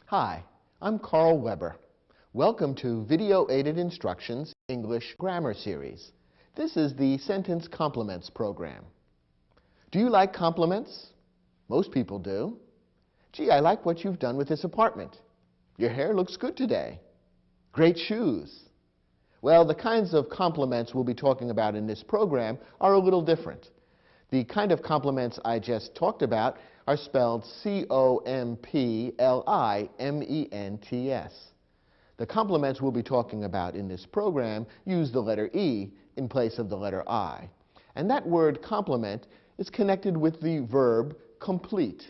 Hi, I'm Carl Weber. Welcome to Video Aided Instructions English Grammar Series. This is the Sentence Complements program. Do you like compliments? Most people do. Gee, I like what you've done with this apartment. Your hair looks good today. Great shoes. Well, the kinds of compliments we'll be talking about in this program are a little different. The kind of compliments I just talked about are spelled C-O-M-P-L-I-M-E-N-T-S. The compliments we'll be talking about in this program use the letter E in place of the letter I. And that word complement is connected with the verb complete.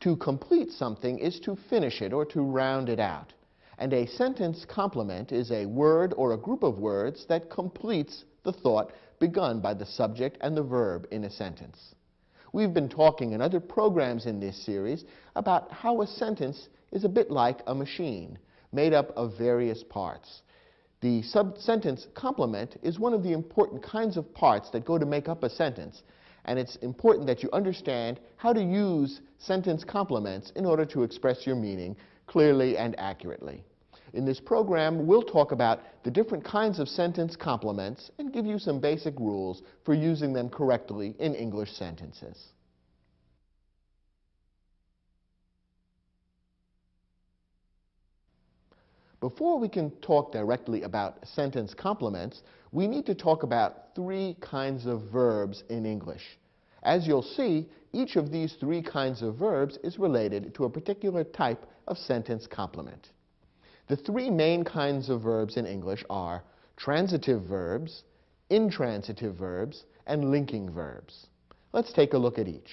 To complete something is to finish it or to round it out. And a sentence complement is a word or a group of words that completes the thought begun by the subject and the verb in a sentence. We've been talking in other programs in this series about how a sentence is a bit like a machine made up of various parts. The sentence complement is one of the important kinds of parts that go to make up a sentence, and it's important that you understand how to use sentence complements in order to express your meaning clearly and accurately. In this program, we'll talk about the different kinds of sentence complements and give you some basic rules for using them correctly in English sentences. Before we can talk directly about sentence complements, we need to talk about three kinds of verbs in English. As you'll see, each of these three kinds of verbs is related to a particular type of sentence complement. The three main kinds of verbs in English are transitive verbs, intransitive verbs, and linking verbs. Let's take a look at each.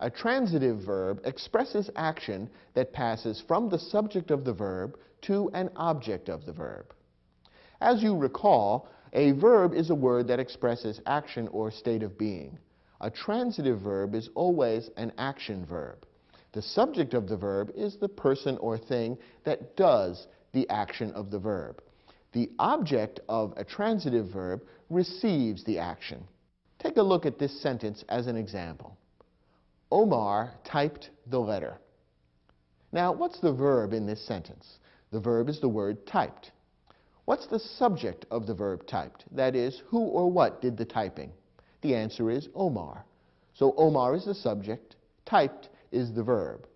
A transitive verb expresses action that passes from the subject of the verb to an object of the verb. As you recall, a verb is a word that expresses action or state of being. A transitive verb is always an action verb. The subject of the verb is the person or thing that does the action of the verb. The object of a transitive verb receives the action. Take a look at this sentence as an example. Omar typed the letter. Now, what's the verb in this sentence? The verb is the word typed. What's the subject of the verb typed? That is, who or what did the typing? The answer is Omar. So Omar is the subject, typed is the verb.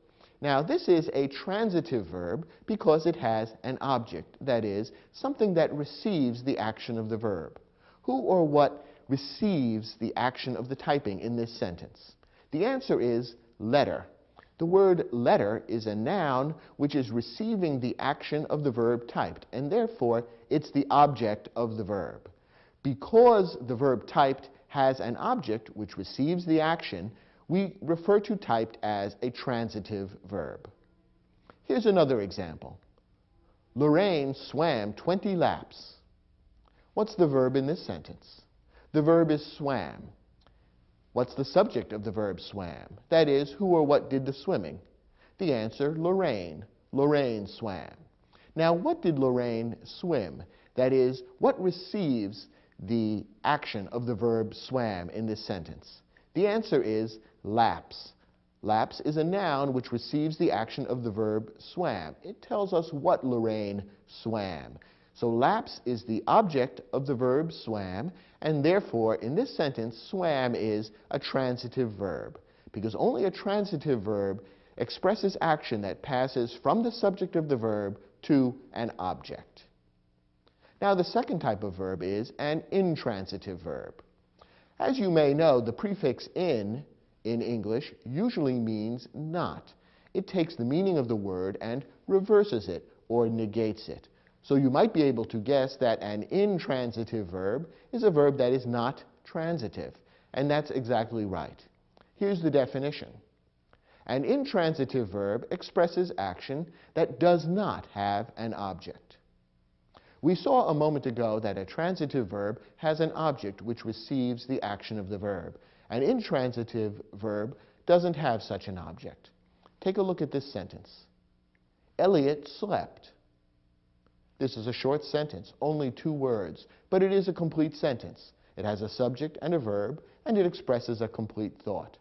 Now, this is a transitive verb because it has an object, that is, something that receives the action of the verb. Who or what receives the action of the typing in this sentence? The answer is letter. The word letter is a noun which is receiving the action of the verb typed, and therefore it's the object of the verb. Because the verb typed has an object which receives the action, we refer to typed as a transitive verb. Here's another example. Lorraine swam 20 laps. What's the verb in this sentence? The verb is swam. What's the subject of the verb swam? That is, who or what did the swimming? The answer, Lorraine. Lorraine swam. Now, what did Lorraine swim? That is, what receives the action of the verb swam in this sentence? The answer is laps. Laps is a noun which receives the action of the verb swam. It tells us what Lorraine swam. So laps is the object of the verb swam, and therefore, in this sentence, swam is a transitive verb, because only a transitive verb expresses action that passes from the subject of the verb to an object. Now, the second type of verb is an intransitive verb. As you may know, the prefix in English usually means not. It takes the meaning of the word and reverses it or negates it. So you might be able to guess that an intransitive verb is a verb that is not transitive, and that's exactly right. Here's the definition. An intransitive verb expresses action that does not have an object. We saw a moment ago that a transitive verb has an object which receives the action of the verb. An intransitive verb doesn't have such an object. Take a look at this sentence. Elliot slept. This is a short sentence, only 2 words, but it is a complete sentence. It has a subject and a verb, and it expresses a complete thought.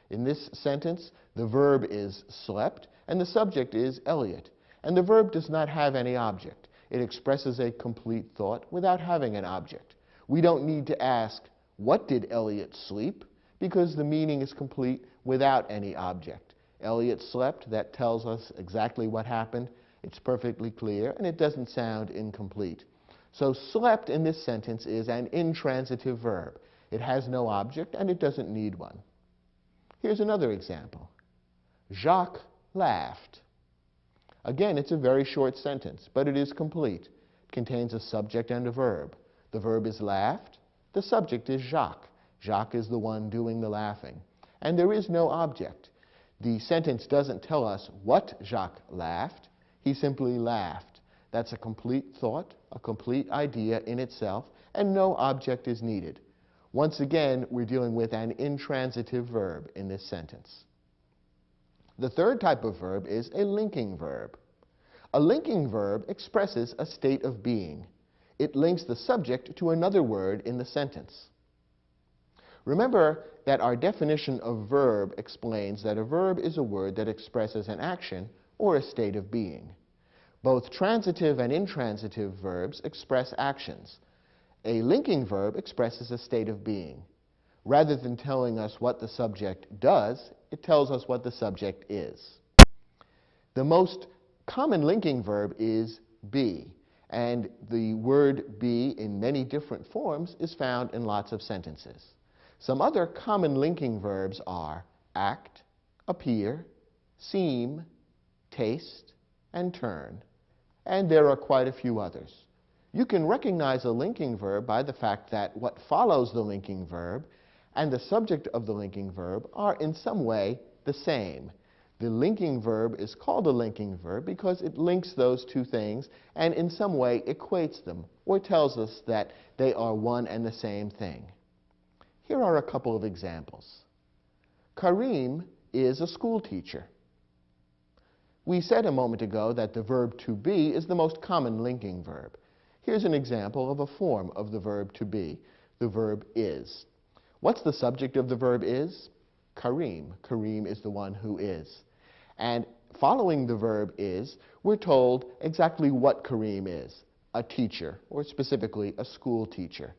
In this sentence, the verb is slept, and the subject is Elliot. And the verb does not have any object. It expresses a complete thought without having an object. We don't need to ask, what did Elliot sleep? Because the meaning is complete without any object. Elliot slept, that tells us exactly what happened. It's perfectly clear, and it doesn't sound incomplete. So slept in this sentence is an intransitive verb. It has no object, and it doesn't need one. Here's another example. Jacques laughed. Again, it's a very short sentence, but it is complete. It contains a subject and a verb. The verb is laughed. The subject is Jacques. Jacques is the one doing the laughing. And there is no object. The sentence doesn't tell us what Jacques laughed. He simply laughed. That's a complete thought, a complete idea in itself, and no object is needed. Once again, we're dealing with an intransitive verb in this sentence. The third type of verb is a linking verb. A linking verb expresses a state of being. It links the subject to another word in the sentence. Remember that our definition of verb explains that a verb is a word that expresses an action or a state of being. Both transitive and intransitive verbs express actions. A linking verb expresses a state of being. Rather than telling us what the subject does, it tells us what the subject is. The most common linking verb is be, and the word be in many different forms is found in lots of sentences. Some other common linking verbs are act, appear, seem, taste, and turn. And there are quite a few others. You can recognize a linking verb by the fact that what follows the linking verb and the subject of the linking verb are in some way the same. The linking verb is called a linking verb because it links those two things and in some way equates them or tells us that they are one and the same thing. Here are a couple of examples. Karim is a school teacher. We said a moment ago that the verb to be is the most common linking verb. Here's an example of a form of the verb to be. The verb is. What's the subject of the verb is? Karim. Karim is the one who is. And following the verb is, we're told exactly what Karim is. A teacher, or specifically a school teacher.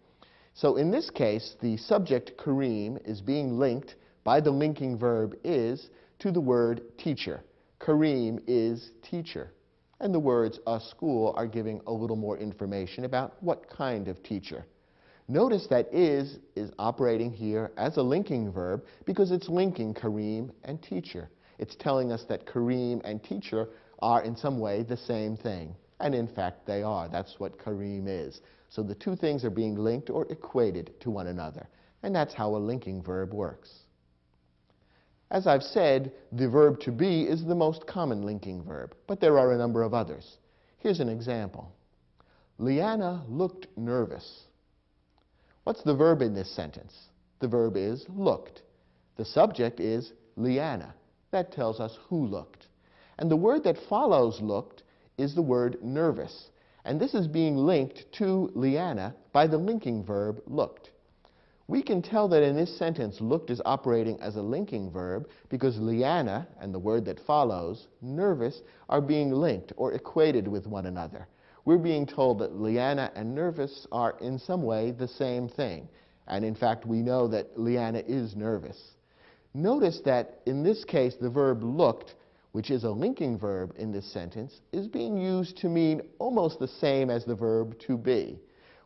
So in this case, the subject Karim is being linked by the linking verb is to the word teacher. Karim is teacher. And the words a school are giving a little more information about what kind of teacher. Notice that is operating here as a linking verb because it's linking Karim and teacher. It's telling us that Karim and teacher are in some way the same thing. And in fact, they are. That's what Karim is. So the two things are being linked or equated to one another. And that's how a linking verb works. As I've said, the verb to be is the most common linking verb, but there are a number of others. Here's an example. Leanna looked nervous. What's the verb in this sentence? The verb is looked. The subject is Leanna. That tells us who looked. And the word that follows looked is the word nervous. And this is being linked to Leanna by the linking verb looked. We can tell that in this sentence, looked is operating as a linking verb because Leanna and the word that follows, nervous, are being linked or equated with one another. We're being told that Leanna and nervous are in some way the same thing. And in fact, we know that Leanna is nervous. Notice that in this case, the verb looked, which is a linking verb in this sentence, is being used to mean almost the same as the verb to be.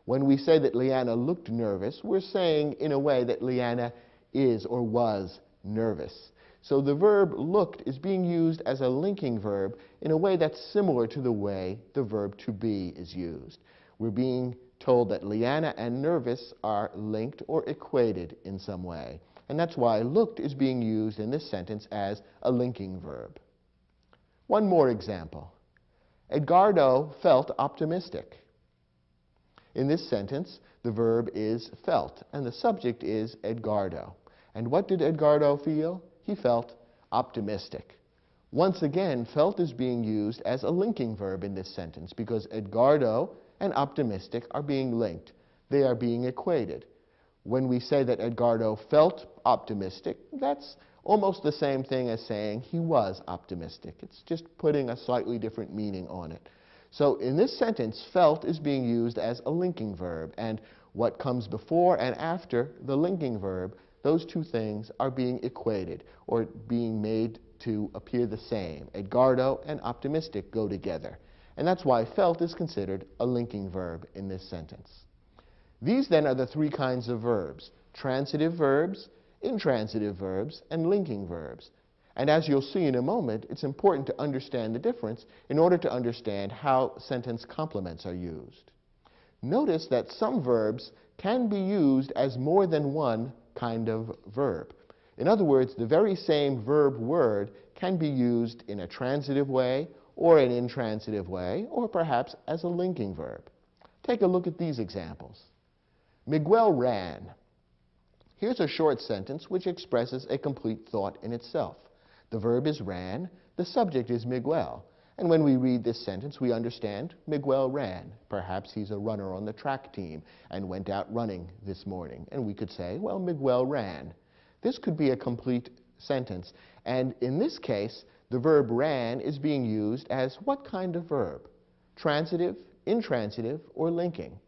When we say that Leanna looked nervous, we're saying in a way that Leanna is or was nervous. So the verb looked is being used as a linking verb in a way that's similar to the way the verb to be is used. We're being told that Leanna and nervous are linked or equated in some way. And that's why looked is being used in this sentence as a linking verb. One more example. Edgardo felt optimistic. In this sentence, the verb is felt, and the subject is Edgardo. And what did Edgardo feel? He felt optimistic. Once again, felt is being used as a linking verb in this sentence because Edgardo and optimistic are being linked. They are being equated. When we say that Edgardo felt optimistic, that's almost the same thing as saying he was optimistic. It's just putting a slightly different meaning on it. So in this sentence, felt is being used as a linking verb, and what comes before and after the linking verb, those two things are being equated or being made to appear the same. Edgardo and optimistic go together, and that's why felt is considered a linking verb in this sentence. These then are the three kinds of verbs: transitive verbs, intransitive verbs, and linking verbs. And as you'll see in a moment, it's important to understand the difference in order to understand how sentence complements are used. Notice that some verbs can be used as more than one kind of verb. In other words, the very same verb word can be used in a transitive way or an intransitive way, or perhaps as a linking verb. Take a look at these examples. Miguel ran. Here's a short sentence which expresses a complete thought in itself. The verb is ran, the subject is Miguel, and when we read this sentence we understand Miguel ran. Perhaps he's a runner on the track team and went out running this morning, and we could say, well, Miguel ran. This could be a complete sentence, and in this case the verb ran is being used as what kind of verb? Transitive, intransitive, or linking?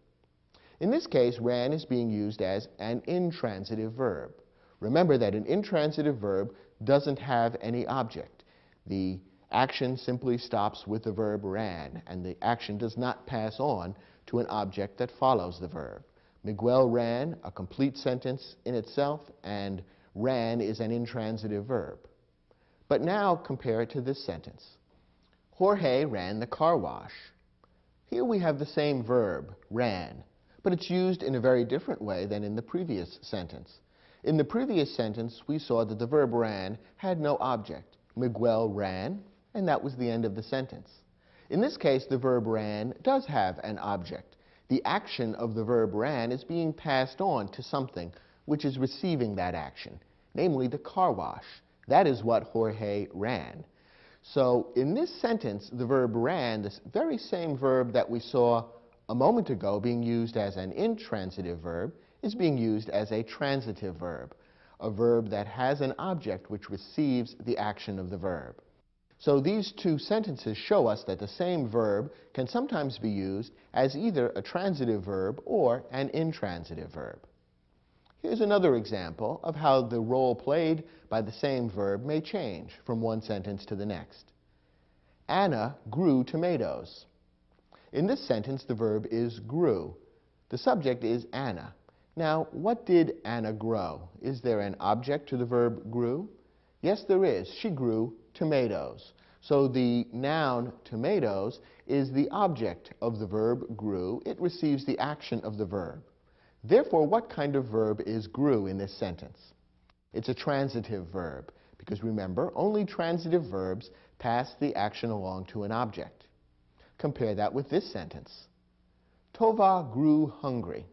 In this case, ran is being used as an intransitive verb. Remember that an intransitive verb doesn't have any object. The action simply stops with the verb ran, and the action does not pass on to an object that follows the verb. Miguel ran, a complete sentence in itself, and ran is an intransitive verb. But now compare it to this sentence. Jorge ran the car wash. Here we have the same verb, ran, but it's used in a very different way than in the previous sentence. In the previous sentence, we saw that the verb ran had no object. Miguel ran, and that was the end of the sentence. In this case, the verb ran does have an object. The action of the verb ran is being passed on to something which is receiving that action, namely the car wash. That is what Jorge ran. So in this sentence, the verb ran, this very same verb that we saw a moment ago being used as an intransitive verb, is being used as a transitive verb, a verb that has an object which receives the action of the verb. So these two sentences show us that the same verb can sometimes be used as either a transitive verb or an intransitive verb. Here's another example of how the role played by the same verb may change from one sentence to the next. Anna grew tomatoes. In this sentence, the verb is grew. The subject is Anna. Now, what did Anna grow? Is there an object to the verb grew? Yes, there is. She grew tomatoes. So the noun tomatoes is the object of the verb grew. It receives the action of the verb. Therefore, what kind of verb is grew in this sentence? It's a transitive verb, because remember, only transitive verbs pass the action along to an object. Compare that with this sentence. Tova grew hungry.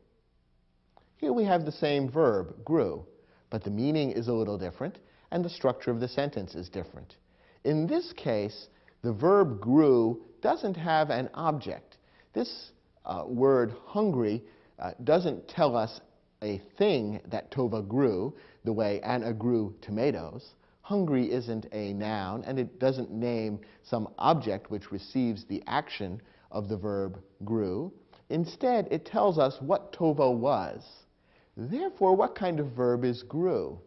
Here we have the same verb, grew, but the meaning is a little different, and the structure of the sentence is different. In this case, the verb grew doesn't have an object. This word hungry doesn't tell us a thing that Tova grew, the way Anna grew tomatoes. Hungry isn't a noun, and it doesn't name some object which receives the action of the verb grew. Instead, it tells us what Tova was. Therefore, what kind of verb is grew?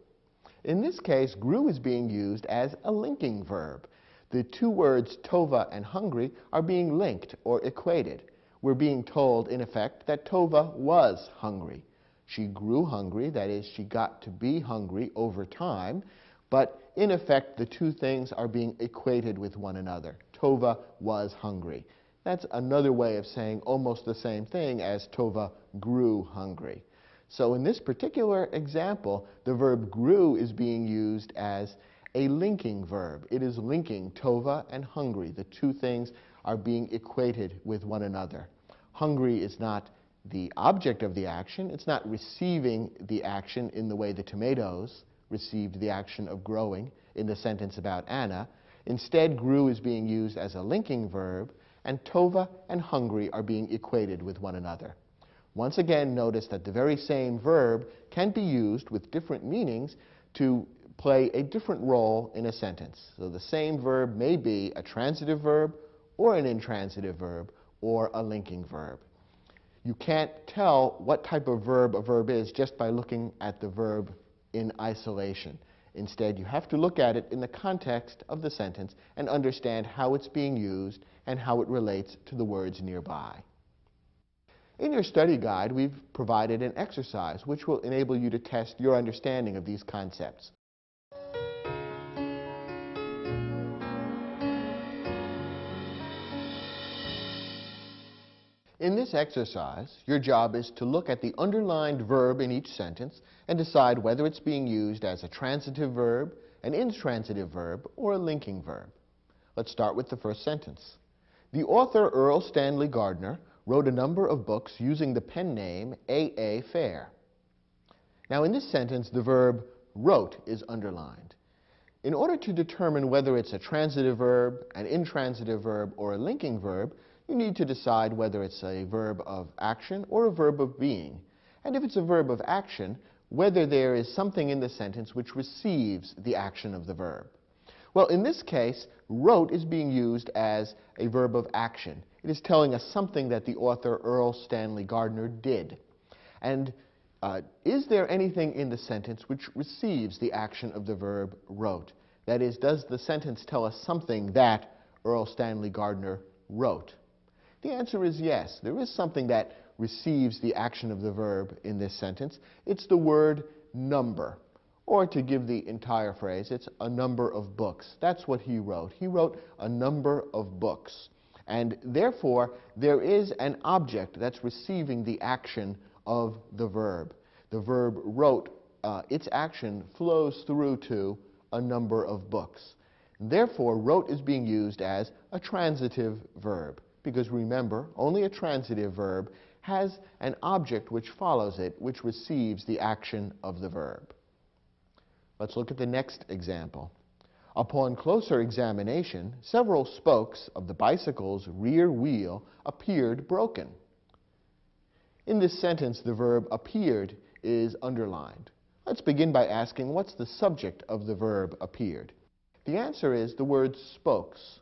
In this case, grew is being used as a linking verb. The two words Tova and hungry are being linked or equated. We're being told, in effect, that Tova was hungry. She grew hungry, that is, she got to be hungry over time, but in effect, the two things are being equated with one another. Tova was hungry. That's another way of saying almost the same thing as Tova grew hungry. So in this particular example, the verb grew is being used as a linking verb. It is linking Tova and hungry. The two things are being equated with one another. Hungry is not the object of the action. It's not receiving the action in the way the tomatoes received the action of growing in the sentence about Anna. Instead, grew is being used as a linking verb, and Tova and hungry are being equated with one another. Once again, notice that the very same verb can be used with different meanings to play a different role in a sentence. So the same verb may be a transitive verb or an intransitive verb or a linking verb. You can't tell what type of verb a verb is just by looking at the verb in isolation. Instead, you have to look at it in the context of the sentence and understand how it's being used and how it relates to the words nearby. In your study guide, we've provided an exercise which will enable you to test your understanding of these concepts. In this exercise, your job is to look at the underlined verb in each sentence and decide whether it's being used as a transitive verb, an intransitive verb, or a linking verb. Let's start with the first sentence. The author Earl Stanley Gardner wrote a number of books using the pen name A.A. Fair. Now in this sentence, the verb wrote is underlined. In order to determine whether it's a transitive verb, an intransitive verb, or a linking verb, you need to decide whether it's a verb of action or a verb of being. And if it's a verb of action, whether there is something in the sentence which receives the action of the verb. Well, in this case, wrote is being used as a verb of action. It is telling us something that the author Earl Stanley Gardner did. And is there anything in the sentence which receives the action of the verb wrote? That is, does the sentence tell us something that Earl Stanley Gardner wrote? The answer is yes. There is something that receives the action of the verb in this sentence. It's the word number. Or to give the entire phrase, it's a number of books. That's what he wrote. He wrote a number of books. And therefore, there is an object that's receiving the action of the verb. The verb wrote, its action flows through to a number of books. Therefore, wrote is being used as a transitive verb. Because remember, only a transitive verb has an object which follows it, which receives the action of the verb. Let's look at the next example. Upon closer examination, several spokes of the bicycle's rear wheel appeared broken. In this sentence, the verb appeared is underlined. Let's begin by asking, what's the subject of the verb appeared? The answer is the word spokes.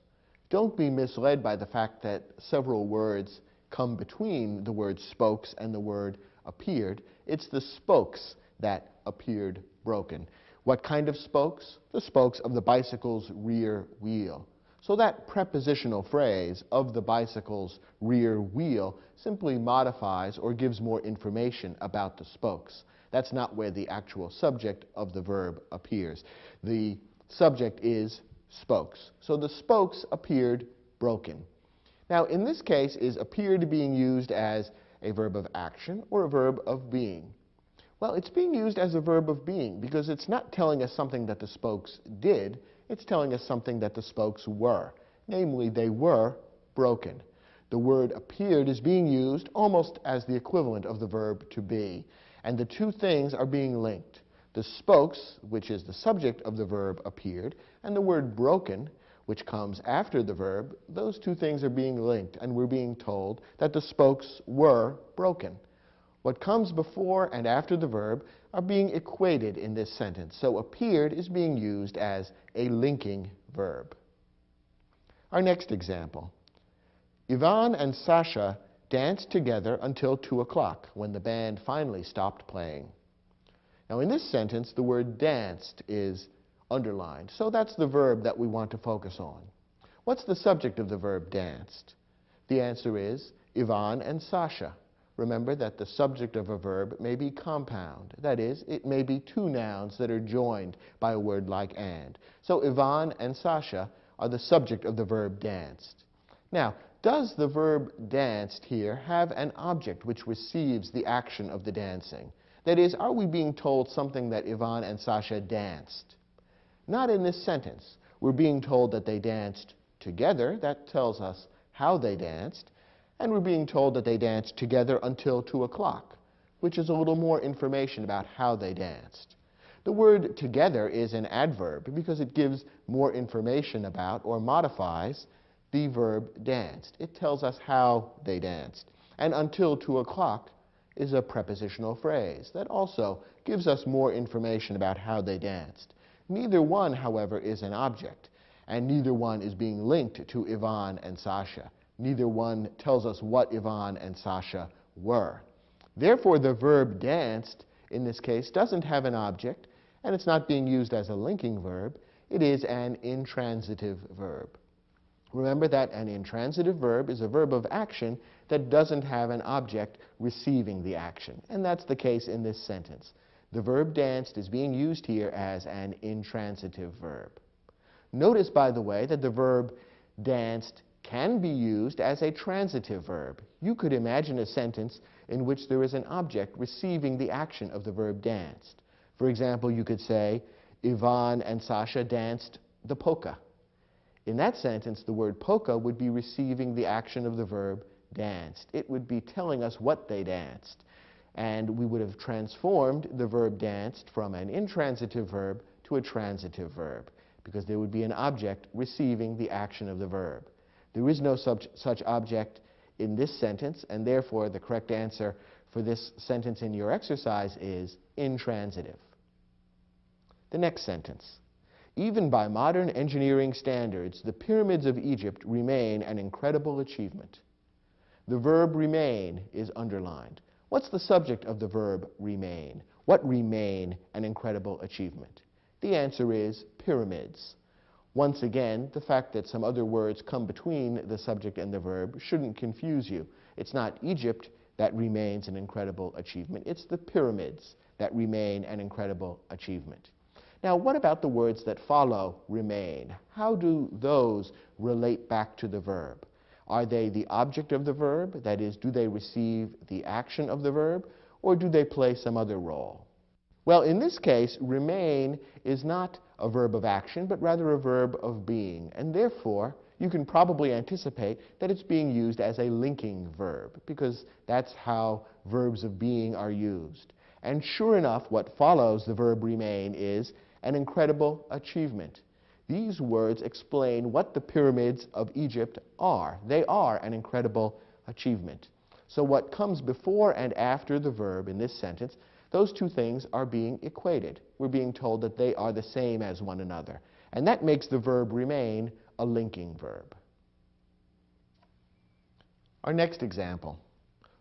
Don't be misled by the fact that several words come between the word spokes and the word appeared. It's the spokes that appeared broken. What kind of spokes? The spokes of the bicycle's rear wheel. So that prepositional phrase, of the bicycle's rear wheel, simply modifies or gives more information about the spokes. That's not where the actual subject of the verb appears. The subject is spokes. So the spokes appeared broken. Now, in this case, is appeared being used as a verb of action or a verb of being? Well, it's being used as a verb of being because it's not telling us something that the spokes did. It's telling us something that the spokes were. Namely, they were broken. The word appeared is being used almost as the equivalent of the verb to be. And the two things are being linked. The spokes, which is the subject of the verb appeared, and the word broken, which comes after the verb, those two things are being linked, and we're being told that the spokes were broken. What comes before and after the verb are being equated in this sentence, so appeared is being used as a linking verb. Our next example. Ivan and Sasha danced together until 2 o'clock, when the band finally stopped playing. Now in this sentence, the word danced is underlined, so that's the verb that we want to focus on. What's the subject of the verb danced? The answer is Ivan and Sasha. Remember that the subject of a verb may be compound. That is, it may be two nouns that are joined by a word like and. So Ivan and Sasha are the subject of the verb danced. Now, does the verb danced here have an object which receives the action of the dancing? That is, are we being told something that Ivan and Sasha danced? Not in this sentence. We're being told that they danced together. That tells us how they danced. And we're being told that they danced together until 2 o'clock, which is a little more information about how they danced. The word together is an adverb because it gives more information about or modifies the verb danced. It tells us how they danced. And until 2 o'clock is a prepositional phrase that also gives us more information about how they danced. Neither one, however, is an object, and neither one is being linked to Ivan and Sasha. Neither one tells us what Ivan and Sasha were. Therefore, the verb danced, in this case, doesn't have an object, and it's not being used as a linking verb. It is an intransitive verb. Remember that an intransitive verb is a verb of action that doesn't have an object receiving the action, and that's the case in this sentence. The verb danced is being used here as an intransitive verb. Notice, by the way, that the verb danced can be used as a transitive verb. You could imagine a sentence in which there is an object receiving the action of the verb danced. For example, you could say, Ivan and Sasha danced the polka. In that sentence, the word polka would be receiving the action of the verb danced. It would be telling us what they danced. And we would have transformed the verb danced from an intransitive verb to a transitive verb, because there would be an object receiving the action of the verb. There is no such object in this sentence, and therefore the correct answer for this sentence in your exercise is intransitive. The next sentence. Even by modern engineering standards, the pyramids of Egypt remain an incredible achievement. The verb remain is underlined. What's the subject of the verb remain? What remain an incredible achievement? The answer is pyramids. Once again, the fact that some other words come between the subject and the verb shouldn't confuse you. It's not Egypt that remains an incredible achievement. It's the pyramids that remain an incredible achievement. Now, what about the words that follow remain? How do those relate back to the verb? Are they the object of the verb? That is, do they receive the action of the verb? Or do they play some other role? Well, in this case, remain is not a verb of action, but rather a verb of being. And therefore, you can probably anticipate that it's being used as a linking verb, because that's how verbs of being are used. And sure enough, what follows the verb remain is an incredible achievement. These words explain what the pyramids of Egypt are. They are an incredible achievement. So what comes before and after the verb in this sentence, those two things are being equated. We're being told that they are the same as one another. And that makes the verb remain a linking verb. Our next example.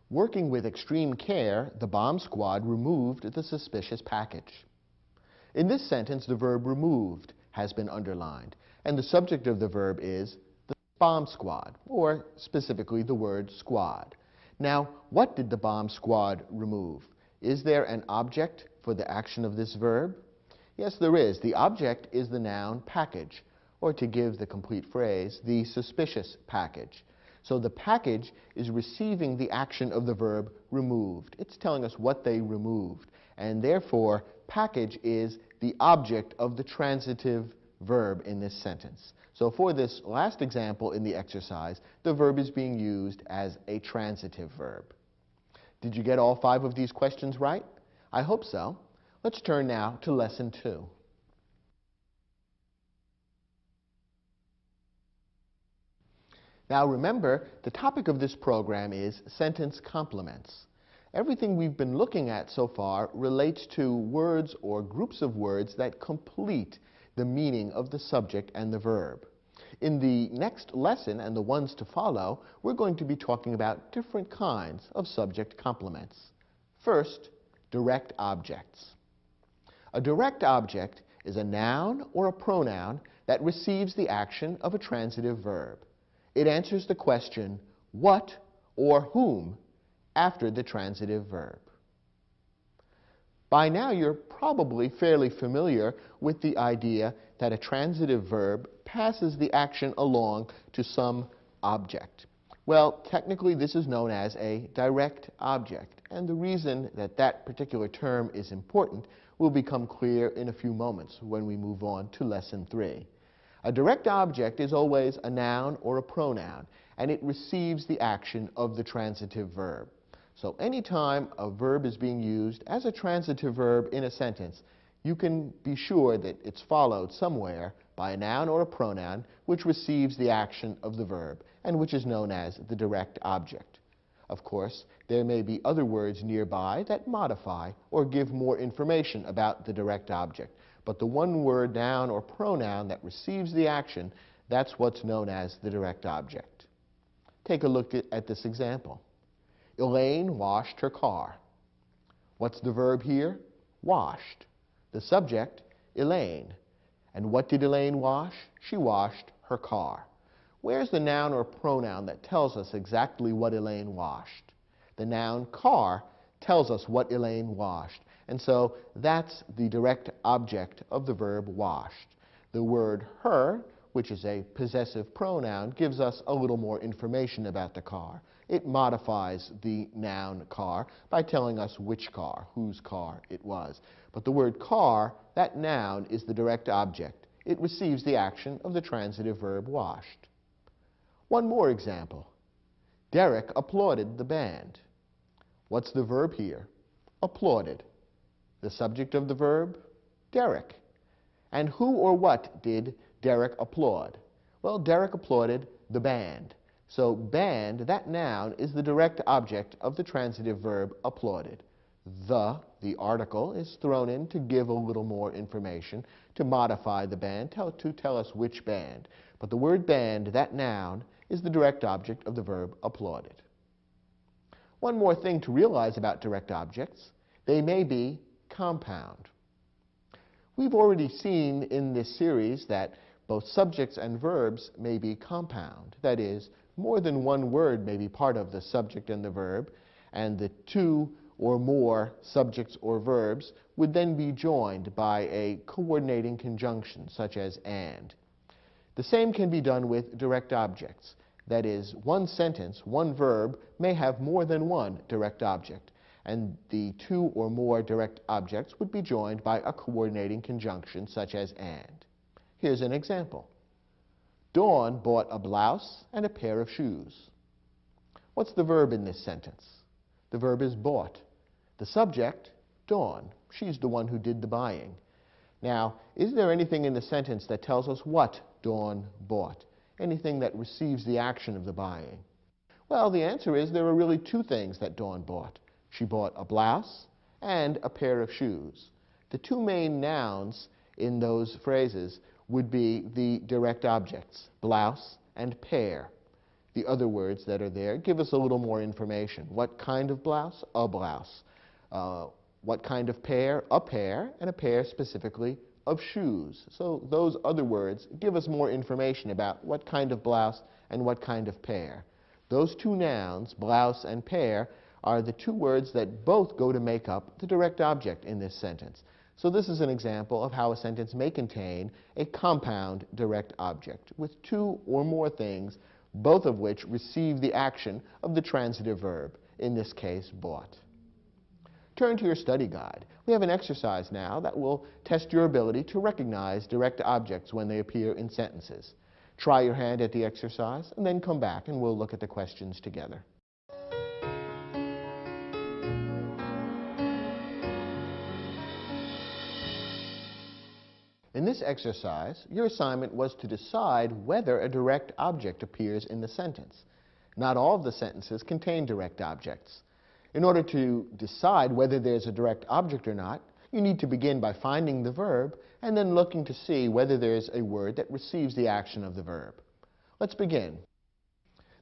Working with extreme care, the bomb squad removed the suspicious package. In this sentence, the verb removed has been underlined, and the subject of the verb is the bomb squad, or specifically the word squad. Now, what did the bomb squad remove? Is there an object for the action of this verb? Yes, there is. The object is the noun package, or to give the complete phrase, the suspicious package. So the package is receiving the action of the verb removed. It's telling us what they removed, and therefore package is the object of the transitive verb in this sentence. So for this last example in the exercise, the verb is being used as a transitive verb. Did you get all 5 of these questions right? I hope so. Let's turn now to Lesson 2. Now remember, the topic of this program is sentence complements. Everything we've been looking at so far relates to words or groups of words that complete the meaning of the subject and the verb. In the next lesson and the ones to follow, we're going to be talking about different kinds of subject complements. First, direct objects. A direct object is a noun or a pronoun that receives the action of a transitive verb. It answers the question, what or whom, after the transitive verb. By now, you're probably fairly familiar with the idea that a transitive verb passes the action along to some object. Well, technically, this is known as a direct object, and the reason that that particular term is important will become clear in a few moments when we move on to Lesson 3. A direct object is always a noun or a pronoun, and it receives the action of the transitive verb. So anytime a verb is being used as a transitive verb in a sentence, you can be sure that it's followed somewhere by a noun or a pronoun which receives the action of the verb and which is known as the direct object. Of course, there may be other words nearby that modify or give more information about the direct object, but the one-word noun or pronoun that receives the action, that's what's known as the direct object. Take a look at this example. Elaine washed her car. What's the verb here? Washed. The subject, Elaine. And what did Elaine wash? She washed her car. Where's the noun or pronoun that tells us exactly what Elaine washed? The noun car tells us what Elaine washed. And so that's the direct object of the verb washed. The word her, which is a possessive pronoun, gives us a little more information about the car. It modifies the noun car by telling us which car, whose car it was. But the word car, that noun, is the direct object. It receives the action of the transitive verb washed. One more example. Derek applauded the band. What's the verb here? Applauded. The subject of the verb? Derek. And who or what did Derek applaud? Well, Derek applauded the band. So band, that noun, is the direct object of the transitive verb applauded. The article, is thrown in to give a little more information, to modify the band, to tell us which band. But the word band, that noun, is the direct object of the verb applauded. One more thing to realize about direct objects: they may be compound. We've already seen in this series that both subjects and verbs may be compound. That is, more than one word may be part of the subject and the verb, and the two or more subjects or verbs would then be joined by a coordinating conjunction, such as and. The same can be done with direct objects. That is, one sentence, one verb, may have more than one direct object, and the two or more direct objects would be joined by a coordinating conjunction, such as and. Here's an example. Dawn bought a blouse and a pair of shoes. What's the verb in this sentence? The verb is bought. The subject, Dawn. She's the one who did the buying. Now, is there anything in the sentence that tells us what Dawn bought? Anything that receives the action of the buying? Well, the answer is there are really two things that Dawn bought. She bought a blouse and a pair of shoes. The two main nouns in those phrases would be the direct objects, blouse and pair. The other words that are there give us a little more information. What kind of blouse? A blouse. What kind of pair? A pair, and a pair specifically of shoes. So those other words give us more information about what kind of blouse and what kind of pair. Those two nouns, blouse and pair, are the two words that both go to make up the direct object in this sentence. So this is an example of how a sentence may contain a compound direct object with two or more things, both of which receive the action of the transitive verb, in this case, bought. Turn to your study guide. We have an exercise now that will test your ability to recognize direct objects when they appear in sentences. Try your hand at the exercise and then come back and we'll look at the questions together. In this exercise, your assignment was to decide whether a direct object appears in the sentence. Not all of the sentences contain direct objects. In order to decide whether there's a direct object or not, you need to begin by finding the verb and then looking to see whether there's a word that receives the action of the verb. Let's begin.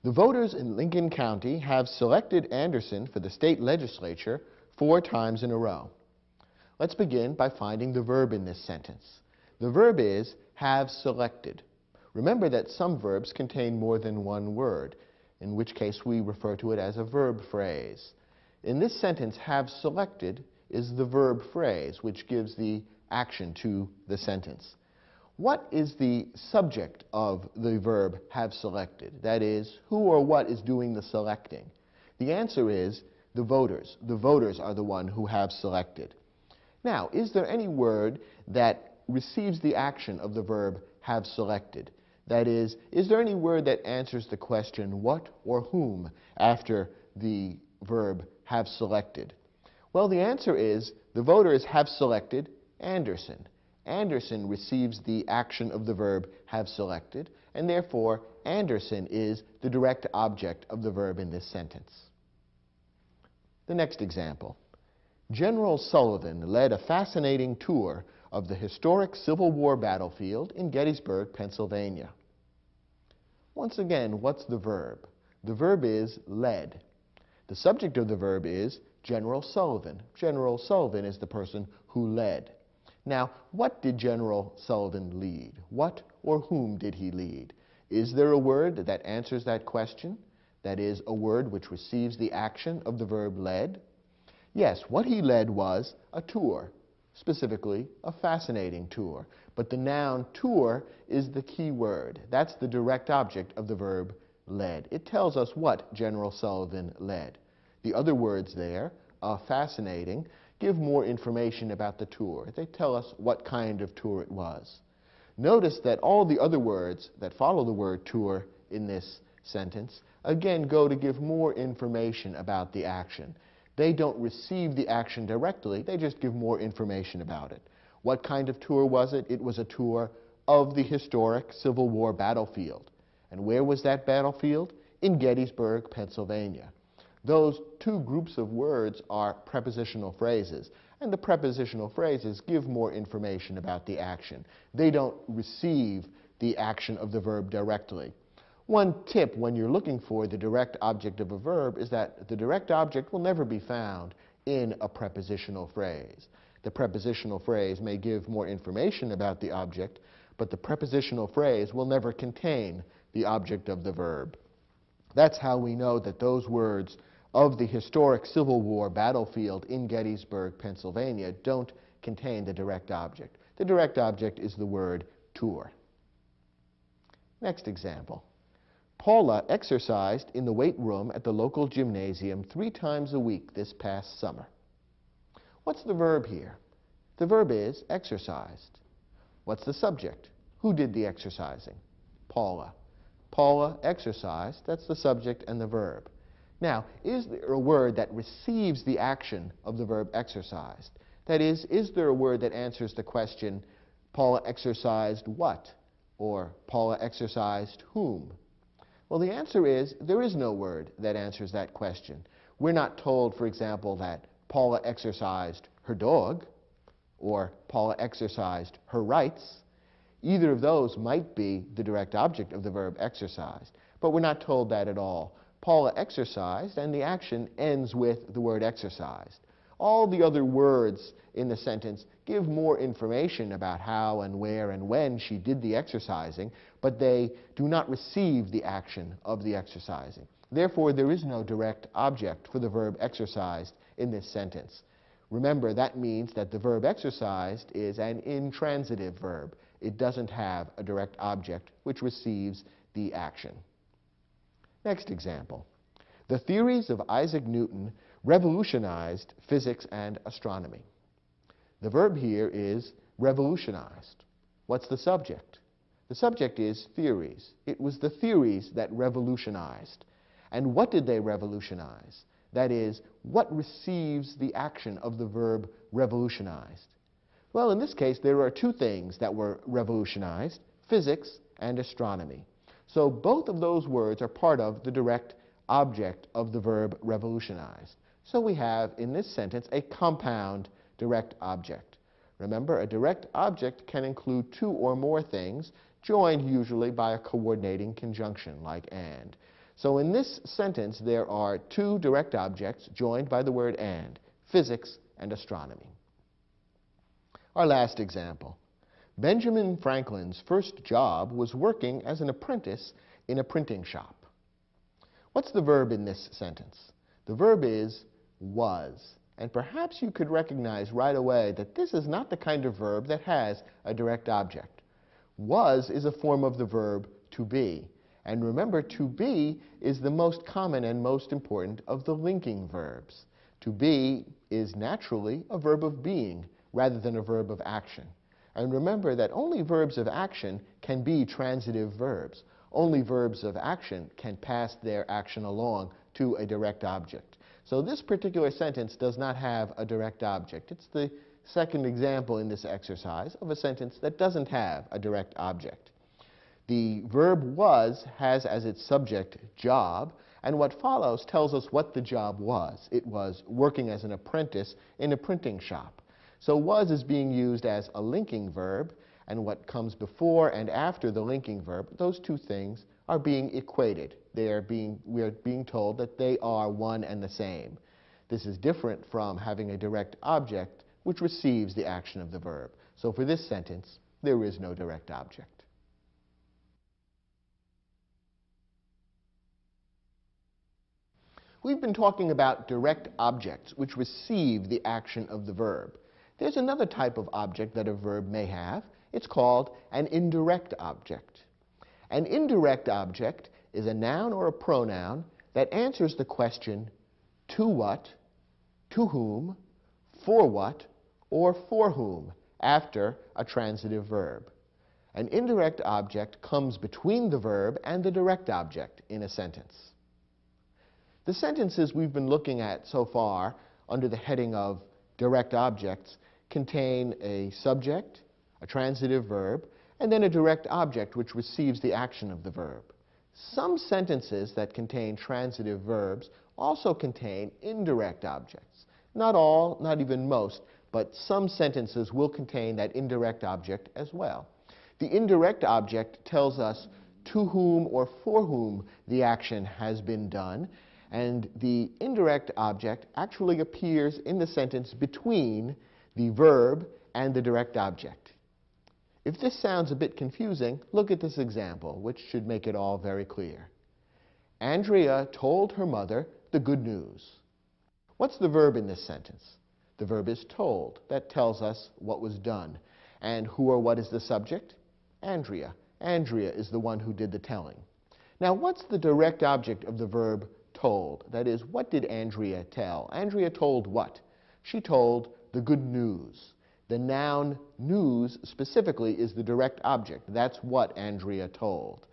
The voters in Lincoln County have selected Anderson for the state legislature 4 times in a row. Let's begin by finding the verb in this sentence. The verb is have selected. Remember that some verbs contain more than one word, in which case we refer to it as a verb phrase. In this sentence, have selected is the verb phrase, which gives the action to the sentence. What is the subject of the verb have selected? That is, who or what is doing the selecting? The answer is the voters. The voters are the one who have selected. Now, is there any word that receives the action of the verb have selected? That is there any word that answers the question what or whom after the verb have selected? Well, the answer is the voters have selected Anderson. Anderson receives the action of the verb have selected, and therefore Anderson is the direct object of the verb in this sentence. The next example. General Sullivan led a fascinating tour of the historic Civil War battlefield in Gettysburg, Pennsylvania. Once again, what's the verb? The verb is led. The subject of the verb is General Sullivan. General Sullivan is the person who led. Now, what did General Sullivan lead? What or whom did he lead? Is there a word that answers that question? That is, a word which receives the action of the verb led? Yes, what he led was a tour, specifically a fascinating tour. But the noun tour is the key word. That's the direct object of the verb led. It tells us what General Sullivan led. The other words there, fascinating, give more information about the tour. They tell us what kind of tour it was. Notice that all the other words that follow the word tour in this sentence again go to give more information about the action. They don't receive the action directly, they just give more information about it. What kind of tour was it? It was a tour of the historic Civil War battlefield. And where was that battlefield? In Gettysburg, Pennsylvania. Those two groups of words are prepositional phrases, and the prepositional phrases give more information about the action. They don't receive the action of the verb directly. One tip when you're looking for the direct object of a verb is that the direct object will never be found in a prepositional phrase. The prepositional phrase may give more information about the object, but the prepositional phrase will never contain the object of the verb. That's how we know that those words of the historic Civil War battlefield in Gettysburg, Pennsylvania, don't contain the direct object. The direct object is the word tour. Next example. Paula exercised in the weight room at the local gymnasium 3 times a week this past summer. What's the verb here? The verb is exercised. What's the subject? Who did the exercising? Paula. Paula exercised, that's the subject and the verb. Now, is there a word that receives the action of the verb exercised? That is there a word that answers the question, Paula exercised what? Or Paula exercised whom? Well, the answer is there is no word that answers that question. We're not told, for example, that Paula exercised her dog, or Paula exercised her rights. Either of those might be the direct object of the verb exercised, but we're not told that at all. Paula exercised, and the action ends with the word exercised. All the other words in the sentence give more information about how and where and when she did the exercising, but they do not receive the action of the exercising. Therefore, there is no direct object for the verb exercised in this sentence. Remember, that means that the verb exercised is an intransitive verb. It doesn't have a direct object which receives the action. Next example. The theories of Isaac Newton revolutionized physics and astronomy. The verb here is revolutionized. What's the subject? The subject is theories. It was the theories that revolutionized. And what did they revolutionize? That is, what receives the action of the verb revolutionized? Well, in this case, there are 2 things that were revolutionized, physics and astronomy. So both of those words are part of the direct object of the verb revolutionized. So we have, in this sentence, a compound direct object. Remember, a direct object can include 2 or more things, joined usually by a coordinating conjunction, like and. So in this sentence, there are 2 direct objects joined by the word and, physics and astronomy. Our last example. Benjamin Franklin's first job was working as an apprentice in a printing shop. What's the verb in this sentence? The verb is was. And perhaps you could recognize right away that this is not the kind of verb that has a direct object. Was is a form of the verb to be. And remember, to be is the most common and most important of the linking verbs. To be is naturally a verb of being rather than a verb of action. And remember that only verbs of action can be transitive verbs. Only verbs of action can pass their action along to a direct object. So this particular sentence does not have a direct object. It's the second example in this exercise of a sentence that doesn't have a direct object. The verb was has as its subject job, And what follows tells us what the job was. It was working as an apprentice in a printing shop. So was is being used as a linking verb, and what comes before and after the linking verb, those two things are being equated. We are being told that they are one and the same. This is different from having a direct object which receives the action of the verb. So for this sentence, there is no direct object. We've been talking about direct objects which receive the action of the verb. There's another type of object that a verb may have. It's called an indirect object. An indirect object is a noun or a pronoun that answers the question, to what, to whom, for what, or for whom, after a transitive verb. An indirect object comes between the verb and the direct object in a sentence. The sentences we've been looking at so far under the heading of direct objects contain a subject, a transitive verb, and then a direct object which receives the action of the verb. Some sentences that contain transitive verbs also contain indirect objects. Not all, not even most, but some sentences will contain that indirect object as well. The indirect object tells us to whom or for whom the action has been done, and the indirect object actually appears in the sentence between the verb and the direct object. If this sounds a bit confusing, look at this example, which should make it all very clear. Andrea told her mother the good news. What's the verb in this sentence? The verb is told. That tells us what was done. And who or what is the subject? Andrea. Andrea is the one who did the telling. Now, what's the direct object of the verb told? That is, what did Andrea tell? Andrea told what? She told the good news. The noun news specifically is the direct object. That's what Andrea told.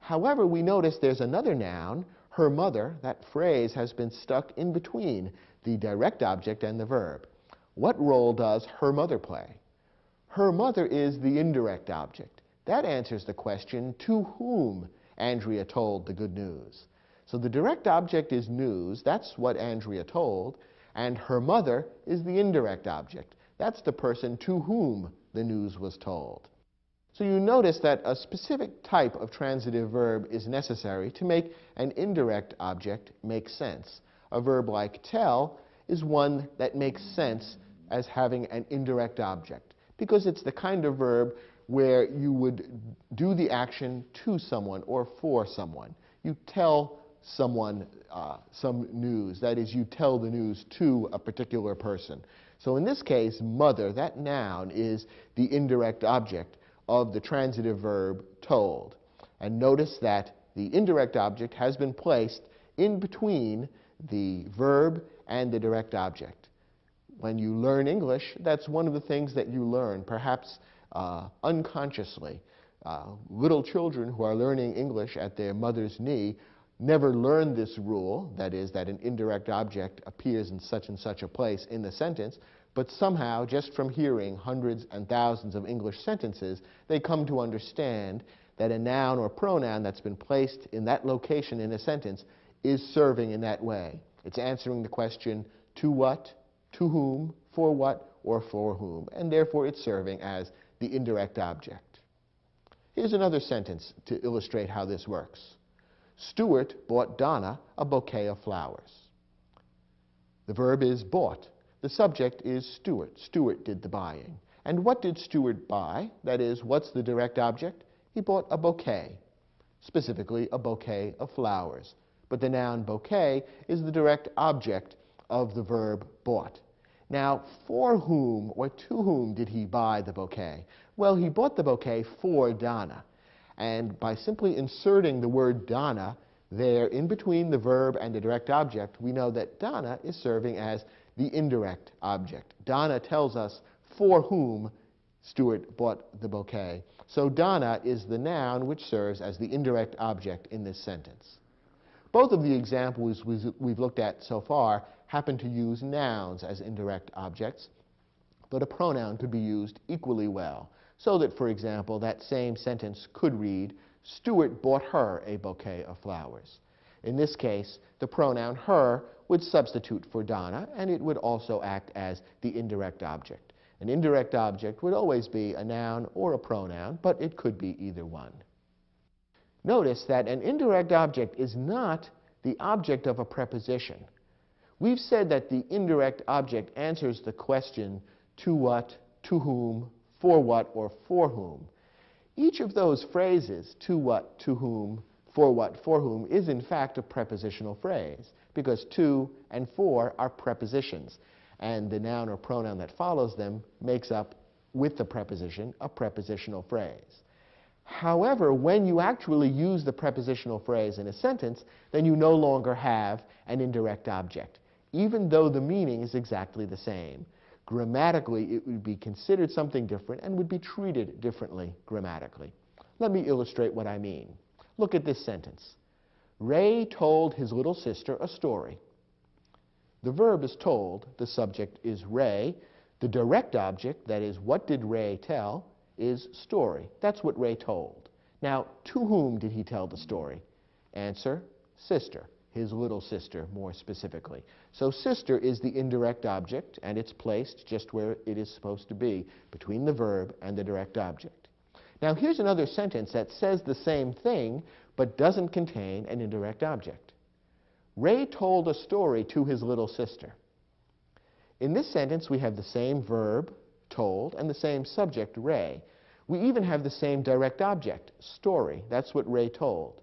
However, we notice there's another noun, her mother. That phrase has been stuck in between the direct object and the verb. What role does her mother play? Her mother is the indirect object. That answers the question, to whom Andrea told the good news. So the direct object is news. That's what Andrea told. And her mother is the indirect object. That's the person to whom the news was told. So you notice that a specific type of transitive verb is necessary to make an indirect object make sense. A verb like tell is one that makes sense as having an indirect object, because it's the kind of verb where you would do the action to someone or for someone. You tell someone some news. That is, you tell the news to a particular person. So in this case, mother, that noun, is the indirect object of the transitive verb told. And notice that the indirect object has been placed in between the verb and the direct object. When you learn English, that's one of the things that you learn, perhaps unconsciously. Little children who are learning English at their mother's knee never learn this rule, that is, that an indirect object appears in such and such a place in the sentence, but somehow, just from hearing hundreds and thousands of English sentences, they come to understand that a noun or pronoun that's been placed in that location in a sentence is serving in that way. It's answering the question, to what, to whom, for what, or for whom, and therefore it's serving as the indirect object. Here's another sentence to illustrate how this works. Stuart bought Donna a bouquet of flowers. The verb is bought. The subject is Stuart. Stuart did the buying. And what did Stuart buy? That is, what's the direct object? He bought a bouquet, specifically a bouquet of flowers. But the noun bouquet is the direct object of the verb bought. Now, for whom or to whom did he buy the bouquet? Well, he bought the bouquet for Donna. And by simply inserting the word Donna there in between the verb and the direct object, we know that Donna is serving as the indirect object. Donna tells us for whom Stuart bought the bouquet. So Donna is the noun which serves as the indirect object in this sentence. Both of the examples we've looked at so far happen to use nouns as indirect objects, but a pronoun could be used equally well. So that, for example, that same sentence could read, Stuart bought her a bouquet of flowers. In this case, the pronoun her would substitute for Donna, and it would also act as the indirect object. An indirect object would always be a noun or a pronoun, but it could be either one. Notice that an indirect object is not the object of a preposition. We've said that the indirect object answers the question to what, to whom, for what, or for whom. Each of those phrases, to what, to whom, for whom, is in fact a prepositional phrase, because to and for are prepositions, and the noun or pronoun that follows them makes up, with the preposition, a prepositional phrase. However, when you actually use the prepositional phrase in a sentence, then you no longer have an indirect object, even though the meaning is exactly the same. Grammatically, it would be considered something different and would be treated differently grammatically. Let me illustrate what I mean. Look at this sentence. Ray told his little sister a story. The verb is told, the subject is Ray. The direct object, that is, what did Ray tell, is story. That's what Ray told. Now, to whom did he tell the story? Answer, sister, his little sister more specifically. So sister is the indirect object, and it's placed just where it is supposed to be, between the verb and the direct object. Now, here's another sentence that says the same thing, but doesn't contain an indirect object. Ray told a story to his little sister. In this sentence, we have the same verb, told, and the same subject, Ray. We even have the same direct object, story. That's what Ray told.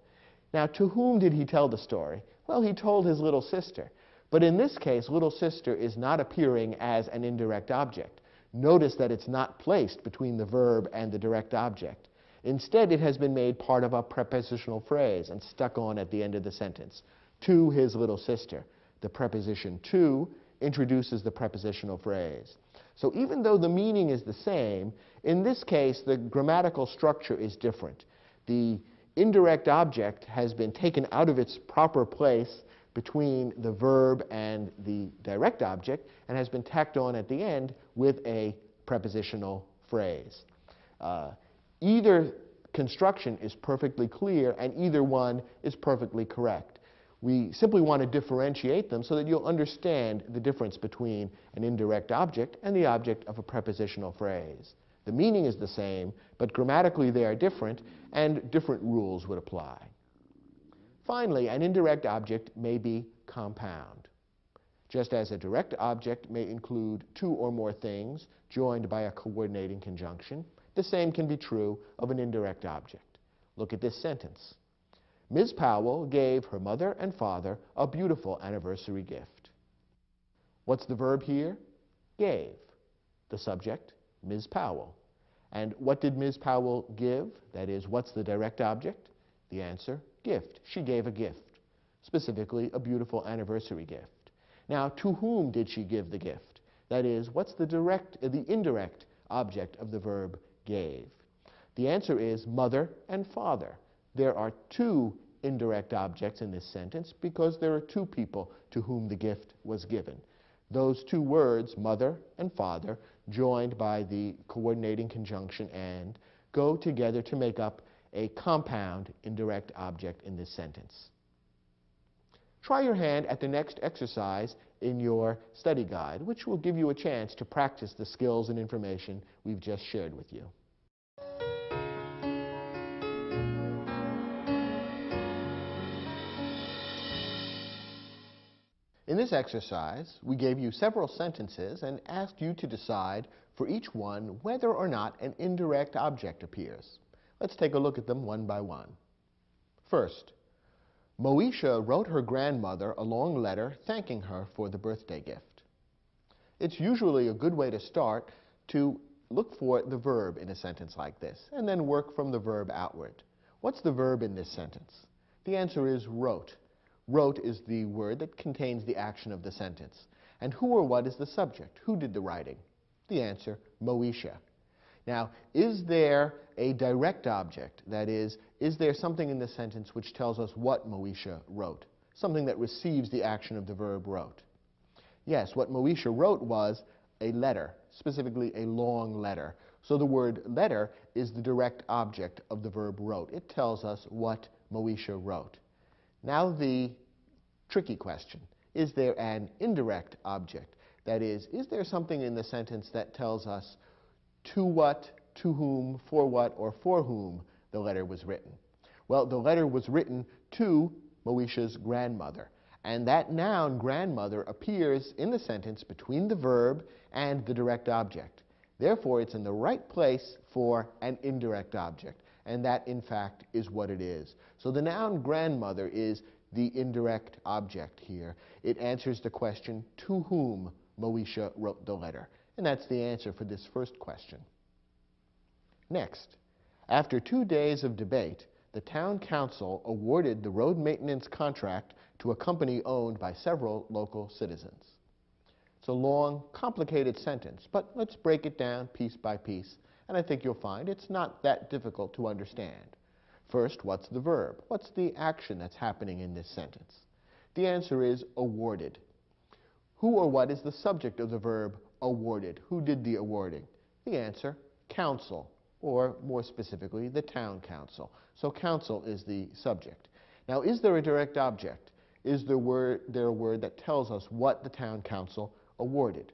Now, to whom did he tell the story? Well, he told his little sister. But in this case, little sister is not appearing as an indirect object. Notice that it's not placed between the verb and the direct object. Instead, it has been made part of a prepositional phrase and stuck on at the end of the sentence. To his little sister. The preposition to introduces the prepositional phrase. So even though the meaning is the same, in this case, the grammatical structure is different. The indirect object has been taken out of its proper place between the verb and the direct object and has been tacked on at the end with a prepositional phrase. Either construction is perfectly clear and either one is perfectly correct. We simply want to differentiate them so that you'll understand the difference between an indirect object and the object of a prepositional phrase. The meaning is the same, but grammatically they are different, and different rules would apply. Finally, an indirect object may be compound. Just as a direct object may include two or more things joined by a coordinating conjunction, the same can be true of an indirect object. Look at this sentence. Ms. Powell gave her mother and father a beautiful anniversary gift. What's the verb here? Gave. The subject, Ms. Powell. And what did Ms. Powell give? That is, what's the direct object? The answer, gift. She gave a gift, specifically a beautiful anniversary gift. Now, to whom did she give the gift? That is, what's the indirect object of the verb gave? The answer is mother and father. There are two indirect objects in this sentence because there are two people to whom the gift was given. Those two words, mother and father, joined by the coordinating conjunction and, go together to make up a compound indirect object in this sentence. Try your hand at the next exercise in your study guide, which will give you a chance to practice the skills and information we've just shared with you. In this exercise, we gave you several sentences and asked you to decide for each one whether or not an indirect object appears. Let's take a look at them one by one. First, Moesha wrote her grandmother a long letter thanking her for the birthday gift. It's usually a good way to start to look for the verb in a sentence like this and then work from the verb outward. What's the verb in this sentence? The answer is wrote. Wrote is the word that contains the action of the sentence. And who or what is the subject? Who did the writing? The answer, Moesha. Now, is there a direct object? That is there something in the sentence which tells us what Moesha wrote? Something that receives the action of the verb wrote. Yes, what Moesha wrote was a letter, specifically a long letter. So the word letter is the direct object of the verb wrote. It tells us what Moesha wrote. Now the tricky question. Is there an indirect object? That is there something in the sentence that tells us to what, to whom, for what, or for whom the letter was written? Well, the letter was written to Moesha's grandmother. And that noun, grandmother, appears in the sentence between the verb and the direct object. Therefore, it's in the right place for an indirect object. And that, in fact, is what it is. So the noun grandmother is the indirect object here. It answers the question, to whom Moesha wrote the letter. And that's the answer for this first question. Next, after 2 days of debate, the town council awarded the road maintenance contract to a company owned by several local citizens. It's a long, complicated sentence, but let's break it down piece by piece, and I think you'll find it's not that difficult to understand. First, what's the verb? What's the action that's happening in this sentence? The answer is awarded. Who or what is the subject of the verb awarded? Who did the awarding? The answer, council, or more specifically, the town council. So council is the subject. Now, is there a direct object? Is there a word that tells us what the town council awarded?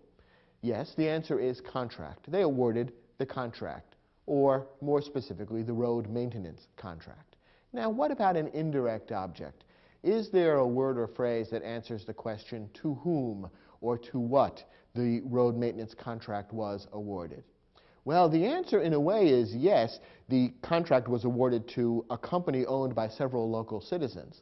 Yes, the answer is contract. They awarded the contract, or more specifically, the road maintenance contract. Now, what about an indirect object? Is there a word or phrase that answers the question to whom or to what the road maintenance contract was awarded? Well, the answer in a way is yes, the contract was awarded to a company owned by several local citizens.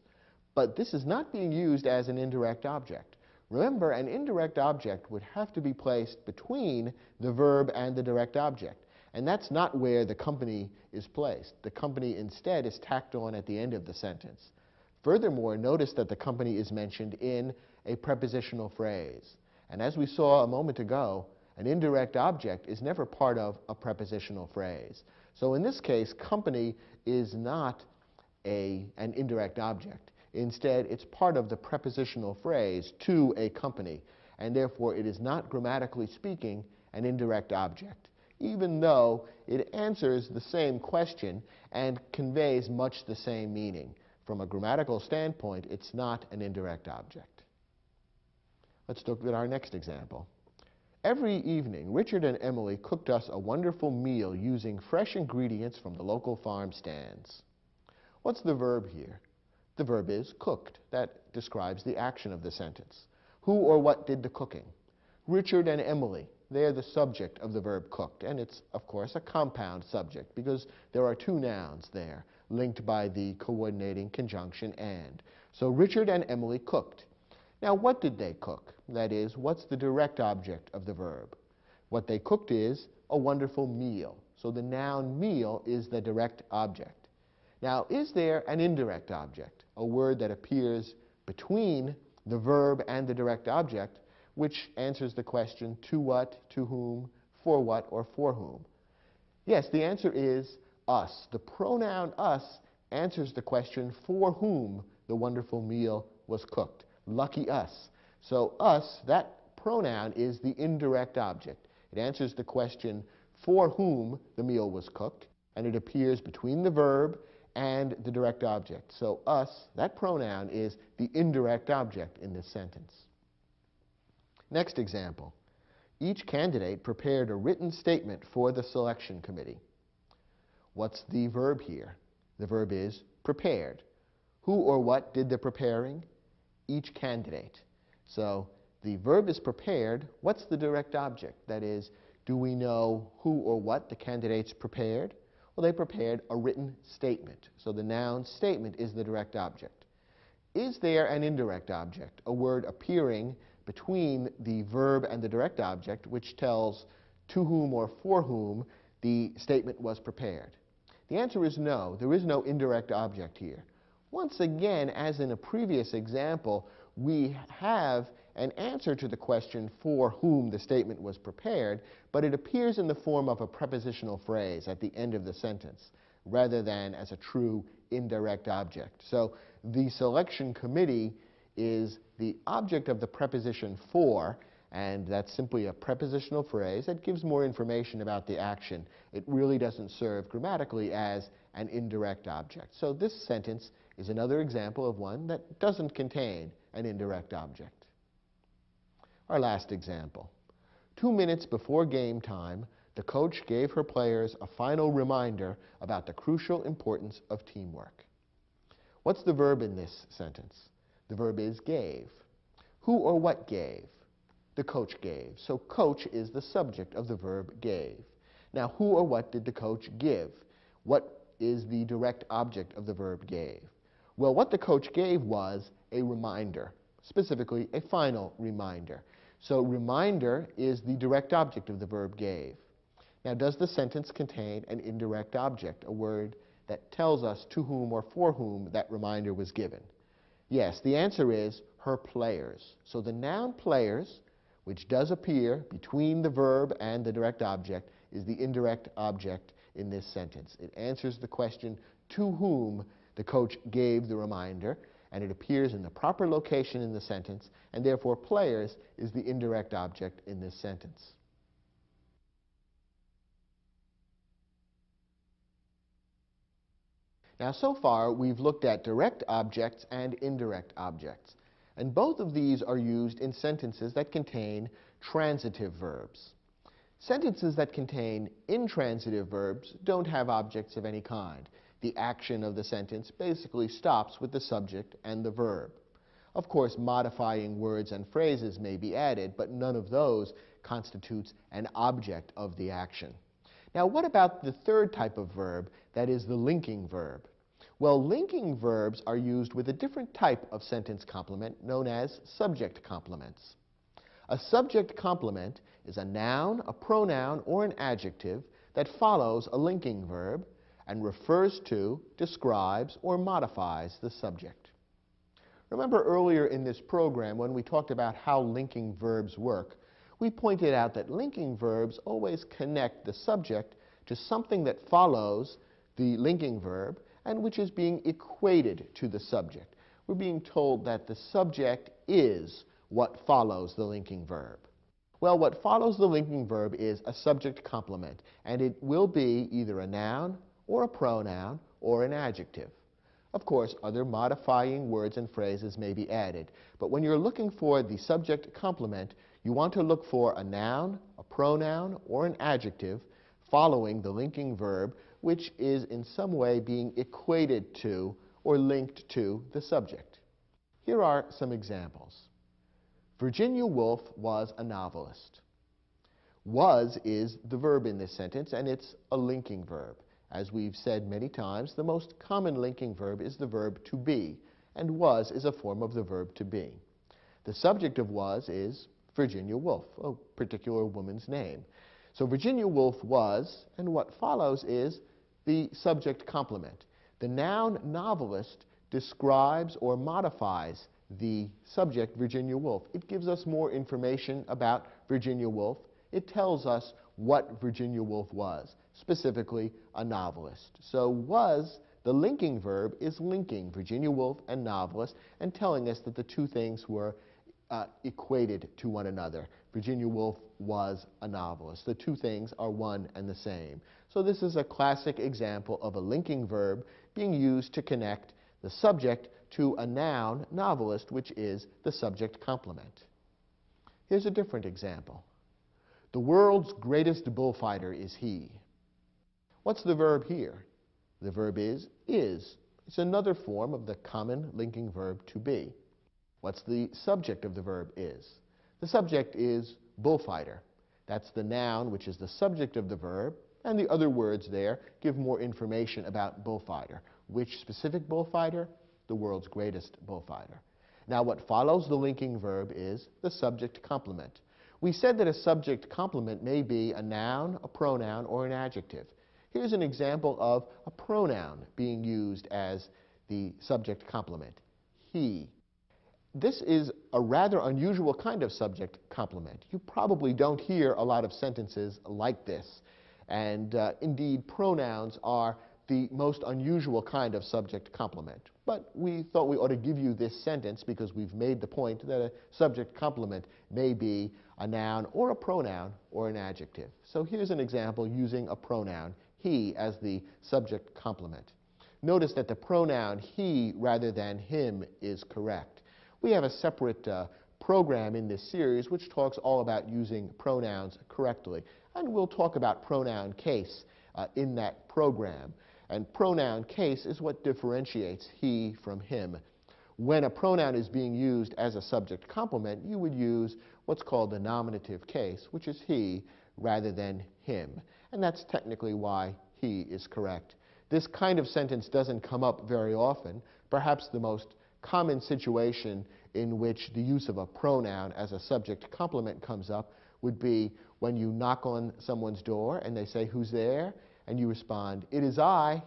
But this is not being used as an indirect object. Remember, an indirect object would have to be placed between the verb and the direct object. And that's not where the company is placed. The company instead is tacked on at the end of the sentence. Furthermore, notice that the company is mentioned in a prepositional phrase. And as we saw a moment ago, an indirect object is never part of a prepositional phrase. So in this case, company is not an indirect object. Instead, it's part of the prepositional phrase to a company, and therefore it is not, grammatically speaking, an indirect object, even though it answers the same question and conveys much the same meaning. From a grammatical standpoint, it's not an indirect object. Let's look at our next example. Every evening, Richard and Emily cooked us a wonderful meal using fresh ingredients from the local farm stands. What's the verb here? The verb is cooked. That describes the action of the sentence. Who or what did the cooking? Richard and Emily. They're the subject of the verb cooked, and it's, of course, a compound subject because there are two nouns there linked by the coordinating conjunction and. So Richard and Emily cooked. Now, what did they cook? That is, what's the direct object of the verb? What they cooked is a wonderful meal. So the noun meal is the direct object. Now, is there an indirect object, a word that appears between the verb and the direct object, which answers the question to what, to whom, for what, or for whom? Yes, the answer is us. The pronoun us answers the question for whom the wonderful meal was cooked. Lucky us. So us, that pronoun, is the indirect object. It answers the question for whom the meal was cooked, and it appears between the verb and the direct object. So us, that pronoun, is the indirect object in this sentence. Next example. Each candidate prepared a written statement for the selection committee. What's the verb here? The verb is prepared. Who or what did the preparing? Each candidate. So the verb is prepared. What's the direct object? That is, do we know who or what the candidates prepared? Well, they prepared a written statement. So the noun statement is the direct object. Is there an indirect object, a word appearing between the verb and the direct object, which tells to whom or for whom the statement was prepared? The answer is no. There is no indirect object here. Once again, as in a previous example, we have an answer to the question for whom the statement was prepared, but it appears in the form of a prepositional phrase at the end of the sentence, rather than as a true indirect object. So the selection committee is the object of the preposition for, and that's simply a prepositional phrase that gives more information about the action. It really doesn't serve grammatically as an indirect object. So this sentence is another example of one that doesn't contain an indirect object. Our last example. 2 minutes before game time, the coach gave her players a final reminder about the crucial importance of teamwork. What's the verb in this sentence? The verb is gave. Who or what gave? The coach gave. So coach is the subject of the verb gave. Now, who or what did the coach give? What is the direct object of the verb gave? Well, what the coach gave was a reminder, specifically a final reminder. So reminder is the direct object of the verb gave. Now, does the sentence contain an indirect object, a word that tells us to whom or for whom that reminder was given? Yes, the answer is her players. So the noun players, which does appear between the verb and the direct object, is the indirect object in this sentence. It answers the question to whom the coach gave the reminder, and it appears in the proper location in the sentence, and therefore players is the indirect object in this sentence. Now, so far, we've looked at direct objects and indirect objects, and both of these are used in sentences that contain transitive verbs. Sentences that contain intransitive verbs don't have objects of any kind. The action of the sentence basically stops with the subject and the verb. Of course, modifying words and phrases may be added, but none of those constitutes an object of the action. Now, what about the third type of verb, that is the linking verb? Well, linking verbs are used with a different type of sentence complement known as subject complements. A subject complement is a noun, a pronoun, or an adjective that follows a linking verb and refers to, describes, or modifies the subject. Remember earlier in this program when we talked about how linking verbs work, we pointed out that linking verbs always connect the subject to something that follows the linking verb and which is being equated to the subject. We're being told that the subject is what follows the linking verb. Well, what follows the linking verb is a subject complement, and it will be either a noun or a pronoun or an adjective. Of course, other modifying words and phrases may be added, but when you're looking for the subject complement, you want to look for a noun, a pronoun, or an adjective following the linking verb, which is in some way being equated to or linked to the subject. Here are some examples. Virginia Woolf was a novelist. Was is the verb in this sentence, and it's a linking verb. As we've said many times, the most common linking verb is the verb to be, and was is a form of the verb to be. The subject of was is Virginia Woolf, a particular woman's name. So Virginia Woolf was, and what follows is the subject complement. The noun novelist describes or modifies the subject Virginia Woolf. It gives us more information about Virginia Woolf. It tells us what Virginia Woolf was, specifically a novelist. So was, the linking verb, is linking Virginia Woolf and novelist and telling us that the two things were equated to one another. Virginia Woolf was a novelist. The two things are one and the same. So this is a classic example of a linking verb being used to connect the subject to a noun, novelist, which is the subject complement. Here's a different example. The world's greatest bullfighter is he. What's the verb here? The verb is. It's another form of the common linking verb to be. What's the subject of the verb is? The subject is bullfighter. That's the noun, which is the subject of the verb, and the other words there give more information about bullfighter. Which specific bullfighter? The world's greatest bullfighter. Now, what follows the linking verb is the subject complement. We said that a subject complement may be a noun, a pronoun, or an adjective. Here's an example of a pronoun being used as the subject complement. He. This is a rather unusual kind of subject complement. You probably don't hear a lot of sentences like this. And indeed, pronouns are the most unusual kind of subject complement. But we thought we ought to give you this sentence because we've made the point that a subject complement may be a noun or a pronoun or an adjective. So here's an example using a pronoun, he, as the subject complement. Notice that the pronoun he rather than him is correct. We have a separate program in this series which talks all about using pronouns correctly. And we'll talk about pronoun case in that program. And pronoun case is what differentiates he from him. When a pronoun is being used as a subject complement, you would use what's called the nominative case, which is he rather than him. And that's technically why he is correct. This kind of sentence doesn't come up very often. Perhaps the most common situation in which the use of a pronoun as a subject complement comes up would be when you knock on someone's door and they say, "Who's there?" and you respond, "It is I."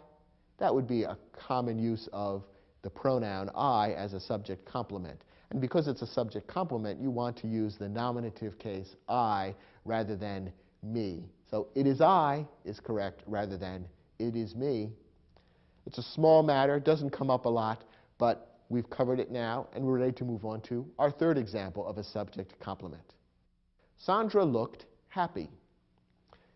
That would be a common use of the pronoun I as a subject complement. And because it's a subject complement, you want to use the nominative case I rather than me. So "it is I" is correct rather than "it is me." It's a small matter, doesn't come up a lot, but we've covered it now, and we're ready to move on to our third example of a subject complement. Sandra looked happy.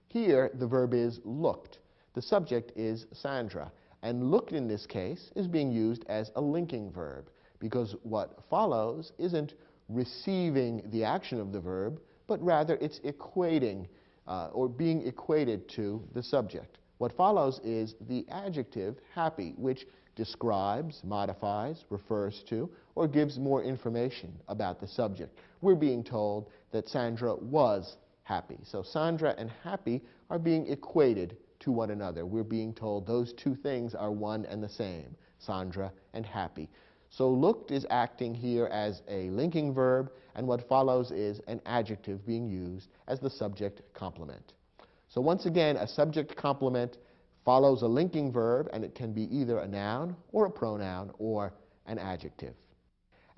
Here, the verb is looked. The subject is Sandra. And looked in this case is being used as a linking verb because what follows isn't receiving the action of the verb, but rather it's equating or being equated to the subject. What follows is the adjective happy, which describes, modifies, refers to, or gives more information about the subject. We're being told that Sandra was happy. So Sandra and happy are being equated to one another. We're being told those two things are one and the same, Sandra and happy. So looked is acting here as a linking verb, and what follows is an adjective being used as the subject complement. So once again, a subject complement follows a linking verb, and it can be either a noun or a pronoun or an adjective.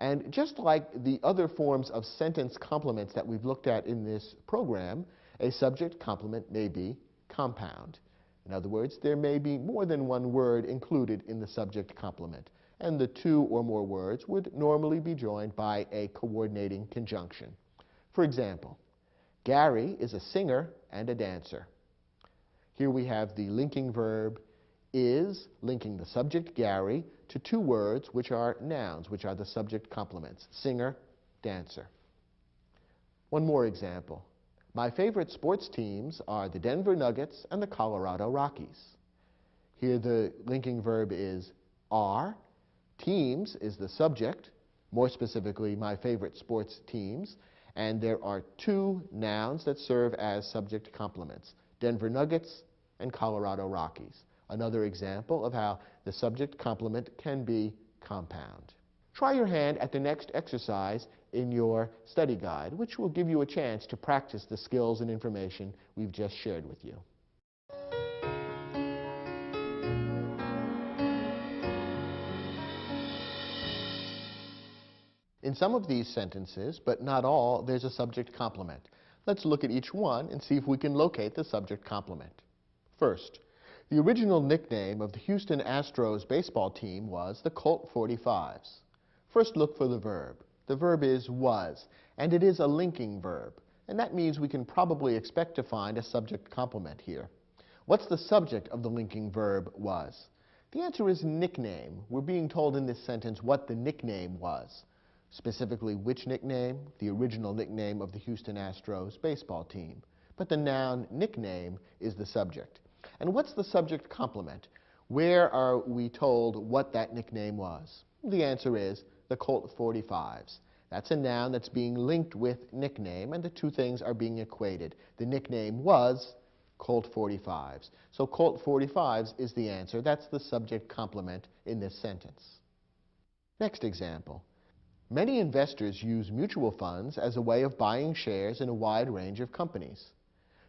And just like the other forms of sentence complements that we've looked at in this program, a subject complement may be compound. In other words, there may be more than one word included in the subject complement, and the two or more words would normally be joined by a coordinating conjunction. For example, Gary is a singer and a dancer. Here we have the linking verb is linking the subject Gary to two words which are nouns, which are the subject complements, singer, dancer. One more example. My favorite sports teams are the Denver Nuggets and the Colorado Rockies. Here the linking verb is are. Teams is the subject, more specifically, my favorite sports teams. And there are two nouns that serve as subject complements, Denver Nuggets and Colorado Rockies. Another example of how the subject complement can be compound. Try your hand at the next exercise in your study guide, which will give you a chance to practice the skills and information we've just shared with you. In some of these sentences, but not all, there's a subject complement. Let's look at each one and see if we can locate the subject complement. First, the original nickname of the Houston Astros baseball team was the Colt 45s. First, look for the verb. The verb is was, and it is a linking verb, and that means we can probably expect to find a subject complement here. What's the subject of the linking verb was? The answer is nickname. We're being told in this sentence what the nickname was. Specifically, which nickname? The original nickname of the Houston Astros baseball team. But the noun nickname is the subject. And what's the subject complement? Where are we told what that nickname was? The answer is the Colt 45s. That's a noun that's being linked with nickname, and the two things are being equated. The nickname was Colt 45s. So Colt 45s is the answer. That's the subject complement in this sentence. Next example. Many investors use mutual funds as a way of buying shares in a wide range of companies.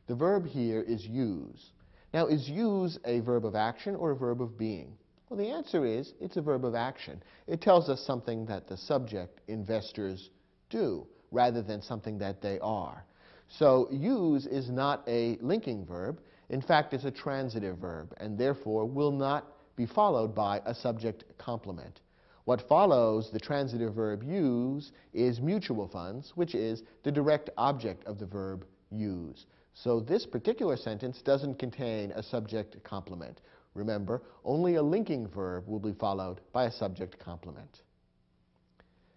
The verb here is use. Now, is use a verb of action or a verb of being? Well, the answer is it's a verb of action. It tells us something that the subject, investors, do, rather than something that they are. So use is not a linking verb. In fact, it's a transitive verb, and therefore will not be followed by a subject complement. What follows the transitive verb use is mutual funds, which is the direct object of the verb use. So this particular sentence doesn't contain a subject complement. Remember, only a linking verb will be followed by a subject complement.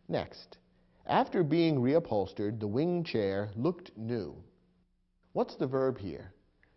Next, after being reupholstered, the wing chair looked new. What's the verb here?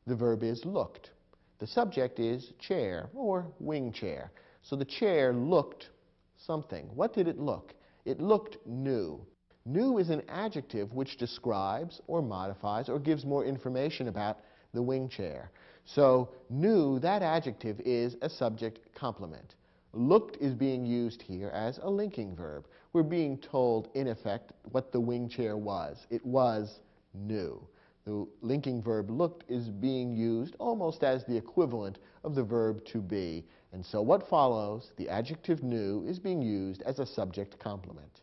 The verb is looked. The subject is chair or wing chair. So the chair looked something. What did it look? It looked new. New is an adjective which describes or modifies or gives more information about the wing chair. So new, that adjective, is a subject complement. Looked is being used here as a linking verb. We're being told, in effect, what the wing chair was. It was new. The linking verb looked is being used almost as the equivalent of the verb to be. And so what follows, the adjective new, is being used as a subject complement.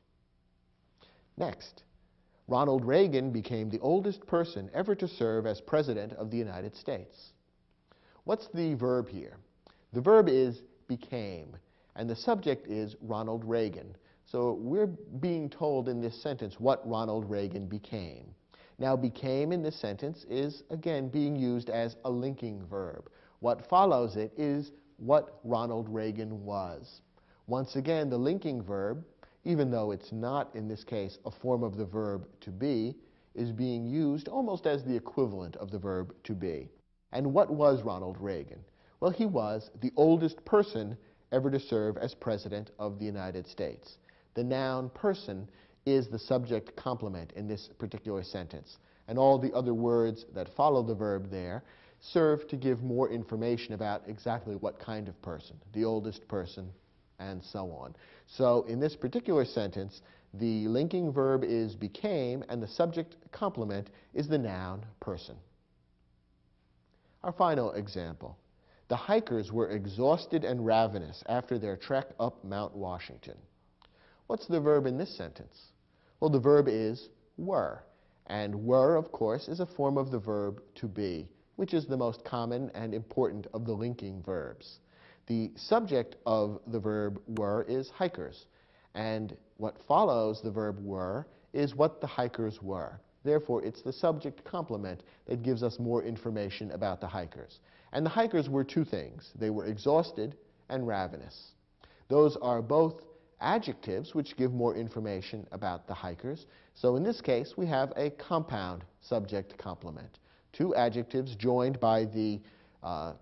Next, Ronald Reagan became the oldest person ever to serve as President of the United States. What's the verb here? The verb is became, and the subject is Ronald Reagan. So we're being told in this sentence what Ronald Reagan became. Now, became in this sentence is, again, being used as a linking verb. What follows it is what Ronald Reagan was. Once again, the linking verb, even though it's not, in this case, a form of the verb to be, is being used almost as the equivalent of the verb to be. And what was Ronald Reagan? Well, he was the oldest person ever to serve as President of the United States. The noun person is the subject complement in this particular sentence. And all the other words that follow the verb there serve to give more information about exactly what kind of person, the oldest person, and so on. So in this particular sentence, the linking verb is became, and the subject complement is the noun person. Our final example. The hikers were exhausted and ravenous after their trek up Mount Washington. What's the verb in this sentence? Well, the verb is were. And were, of course, is a form of the verb to be, which is the most common and important of the linking verbs. The subject of the verb were is hikers, and what follows the verb were is what the hikers were. Therefore, it's the subject complement that gives us more information about the hikers. And the hikers were two things. They were exhausted and ravenous. Those are both adjectives which give more information about the hikers. So in this case, we have a compound subject complement. Two adjectives joined by the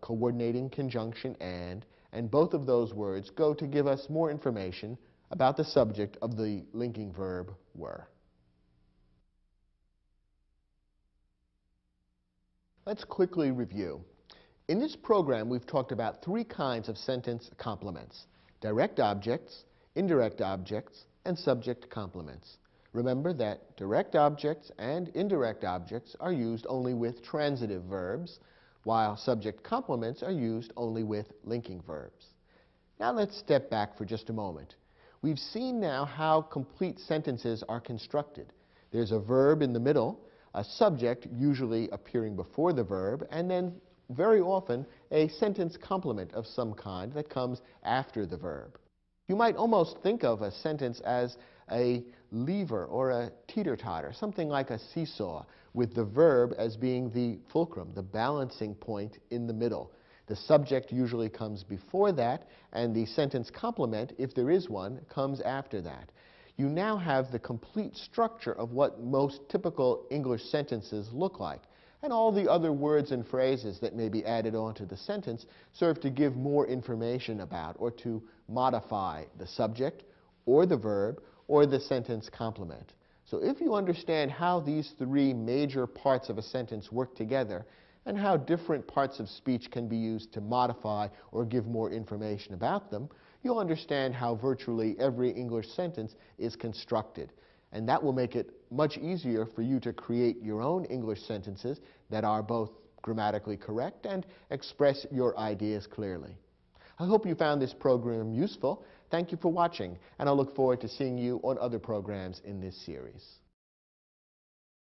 coordinating conjunction and both of those words go to give us more information about the subject of the linking verb were. Let's quickly review. In this program, we've talked about three kinds of sentence complements: direct objects, indirect objects, and subject complements. Remember that direct objects and indirect objects are used only with transitive verbs, while subject complements are used only with linking verbs. Now let's step back for just a moment. We've seen now how complete sentences are constructed. There's a verb in the middle, a subject usually appearing before the verb, and then very often a sentence complement of some kind that comes after the verb. You might almost think of a sentence as a lever or a teeter-totter, something like a seesaw, with the verb as being the fulcrum, the balancing point in the middle. The subject usually comes before that, and the sentence complement, if there is one, comes after that. You now have the complete structure of what most typical English sentences look like. And all the other words and phrases that may be added onto the sentence serve to give more information about or to modify the subject or the verb or the sentence complement. So if you understand how these three major parts of a sentence work together and how different parts of speech can be used to modify or give more information about them, you'll understand how virtually every English sentence is constructed. And that will make it much easier for you to create your own English sentences that are both grammatically correct and express your ideas clearly. I hope you found this program useful. Thank you for watching, and I look forward to seeing you on other programs in this series.